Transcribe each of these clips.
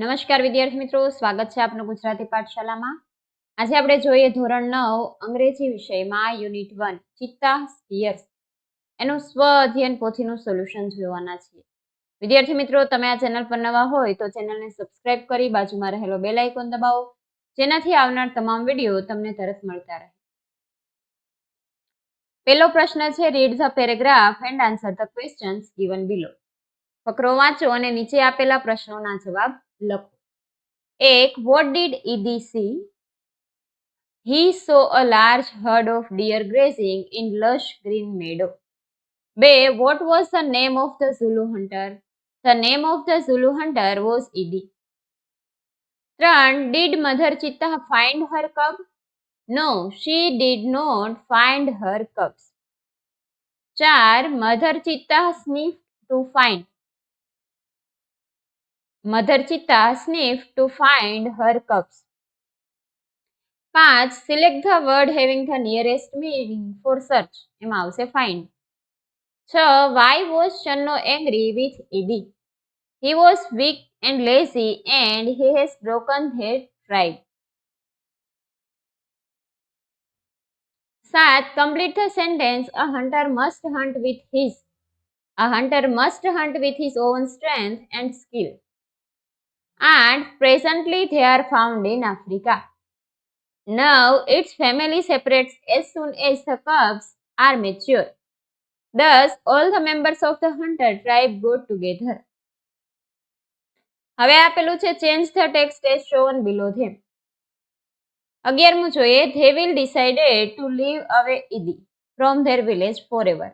નમસ્કાર વિદ્યાર્થી મિત્રો, સ્વાગત છે આપનું ગુજરાતી પાઠશાલામાં. આજે આપણે જોઈએ ધોરણ 9 અંગ્રેજી વિષયમાં યુનિટ 1 ચિત્તા સ્પીયર્સ એનું સ્વ અધ્યયન પોથીનું સોલ્યુશન જોવાના છીએ. વિદ્યાર્થી મિત્રો, તમે આ ચેનલ પર નવા હોય તો ચેનલને સબસ્ક્રાઇબ કરી બાજુમાં રહેલો બેલ આઇકોન દબાવો, જેનાથી આવનાર તમામ વિડીયો તમને તરત મળતા રહે. પહેલો પ્રશ્ન છે, read the paragraph and answer the questions given below. ફકરો વાંચો અને નીચે આપેલા પ્રશ્નોના જવાબ લખો. 1. What did Idi see? He saw a large herd of deer grazing in lush green meadow. 2. What was the name of the Zulu hunter? The name of the Zulu hunter was Idi. 3. Did Mother Cheetah find her cub? No, she did not find her cubs. 4. Mother Cheetah sniffed to find. Mother Cheetah sniffed to find her cubs. 5. Select the word having the nearest meaning for search. એમાં આવશે find. 6. Why was Channo angry with Idi? He was weak and lazy and he has broken their tribe. 7. Complete the sentence. A hunter must hunt with his. A hunter must hunt with his own strength and skill. And presently they are found in Africa. Now its family separates as soon as the cubs are mature. Thus, all the members of the hunter tribe go together. હવે આપેલું છે change the text as shown below them. 11મું જોઈએ, they will decided to live away Idi from their village forever.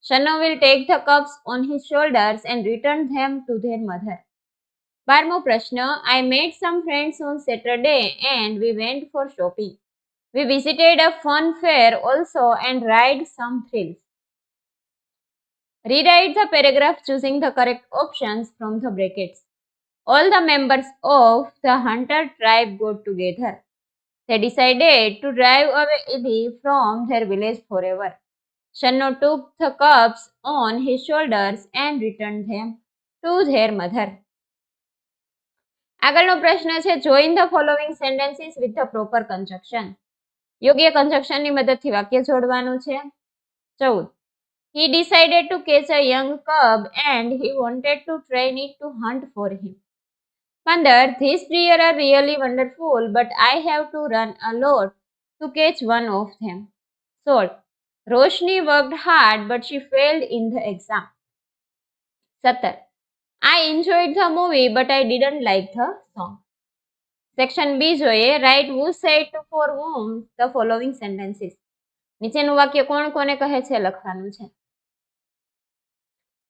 Channo will take the cubs on his shoulders and return them to their mother. 12મો પ્રશ્ન, I made some friends on Saturday and we went for shopping. We visited a fun fair also and ride some thrills. Rewrite the paragraph choosing the correct options from the brackets. All the members of the hunter tribe got together. They decided to drive away Idi from their village forever. Channo took the cubs on his shoulders and returned them to their mother. આગળનો પ્રશ્ન છે, join the following sentences with the proper conjunction. યોગ્ય કંજક્શનની મદદથી વાક્ય જોડવાનું છે. 14. He decided to catch a young cub and he wanted to train it to hunt for him. 15. These deer are really wonderful, but I have to run a lot to catch one of them. 16. Roshni worked hard, but she failed in the exam. 17. I enjoyed the movie, but I didn't like the song. Section B જોઈએ, write who said to for whom the following sentences. નીચેનું વાક્ય કોણ કોને કહે છે લખવાનું છે.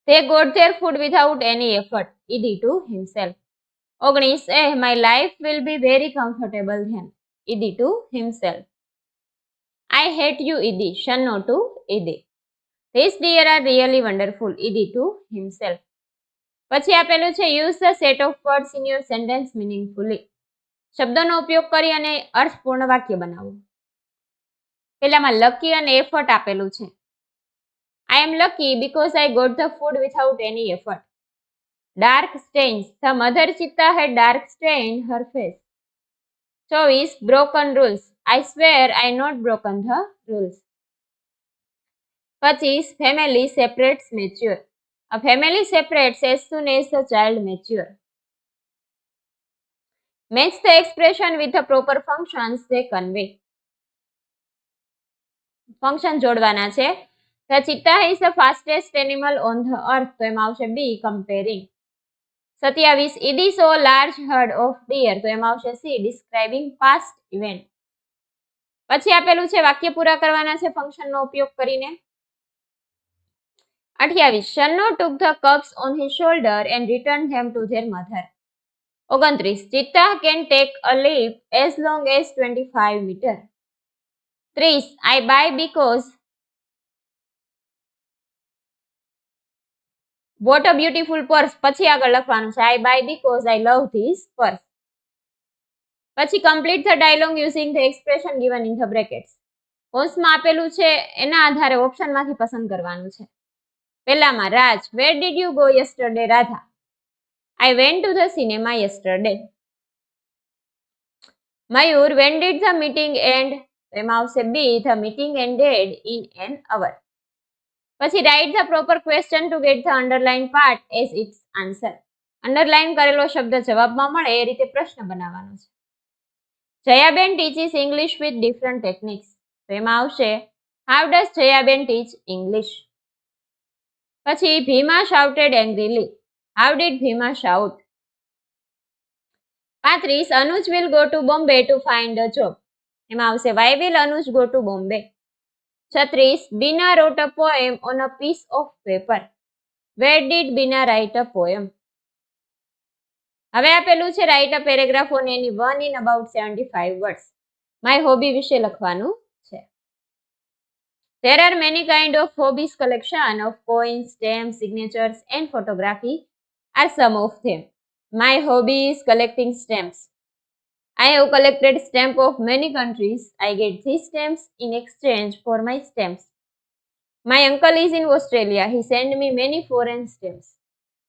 They got their food without any effort. Idi to himself. 19. My life will be very comfortable then. Idi to himself. I hate you, Idi. Channo to Idi. These deer are really wonderful. Idi to himself. પછી આપેલું છે, use the set of words in your sentence meaningfully. શબ્દોનો ઉપયોગ કરી અને અર્થપૂર્ણ વાક્ય બનાવો. પહેલામાં લકી અને એફર્ટ આપેલું છે. I am lucky because I got the food without any effort. Dark stains. The mother cheetah had dark stained her face. 24. Broken rules. I swear I not broken the rules. 25. Family separates mature. A family separates as soon as the child mature. Match the expression with the proper functions they convey. Function જોડવાના છે. The cheetah is the fastest animal on the earth. તો એમાં આવશે B, comparing. 27. Idi saw a large herd of deer. તો એમાં આવશે C, describing past event. પછી આપેલું છે વાક્ય પૂરા કરવાના છે ફંક્શનનો ઉપયોગ કરીને. 28. Channo took the cubs on his shoulder and returned them to their mother. 29. Cheetah can take a leap as long as 25 meters. 30. I buy because what a beautiful purse. પછી આગળ લખવાનું છે I buy because I love this purse. પછી complete the dialogue using the expression given in the brackets. કૌંસમાં આપેલું છે એના આધારે ઓપ્શનમાંથી પસંદ કરવાનું છે. પહેલામાં રાજ, where did you go yesterday, Radha? I went to the cinema yesterday. Mayur, when did the meeting end? તો એમાં આવશે B. The meeting ended in an hour. પછી write the proper question to get the underlined part as its answer. Underline કરેલો શબ્દ જવાબમાં મળે એ રીતે પ્રશ્ન બનાવવાનો છે. Jayaben teaches English with different techniques. તો એમાં આવશે How does Jayaben teach English? પછી Bhima shouted angrily. How did Bhima shout? 35 Anuj will go to Bombay to find a job. એમાં આવશે Why will Anuj go to Bombay? 36 Bina wrote a poem on a piece of paper. Where did Bina write a poem? હવે આપેલું છે write a paragraph on any one in about 75 words. My hobby વિશે લખવાનું છે. There are many kind of hobbies. Collection of coins, stamps, signatures and photography are some of them. My hobby is collecting stamps. I have collected stamps of many countries. I get these stamps in exchange for my stamps. My uncle is in Australia. He sent me many foreign stamps.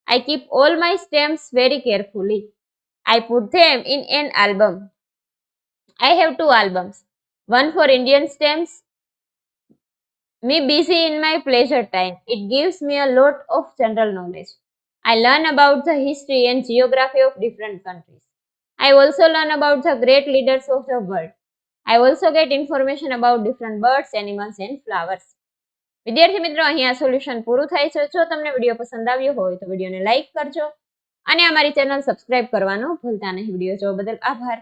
I keep all my stamps very carefully. I put them in an album. I have 2 albums. One for Indian stamps. Me busy in my pleasure time. It gives me a lot of general knowledge. I learn about the history and geography of different countries. I also learn about the great leaders of the world. I also get information about different birds, animals and flowers. વિદ્યાર્થી મિત્રો, અહીં આ solution પૂરું થાય છે. જો તમને video પસંદ આવ્યો હોય તો વિડીયોને લાઈક કરજો અને અમારી ચેનલ સબસ્ક્રાઇબ કરવાનું ભૂલતા નહીં. વિડીયો જોવા બદલ આભાર.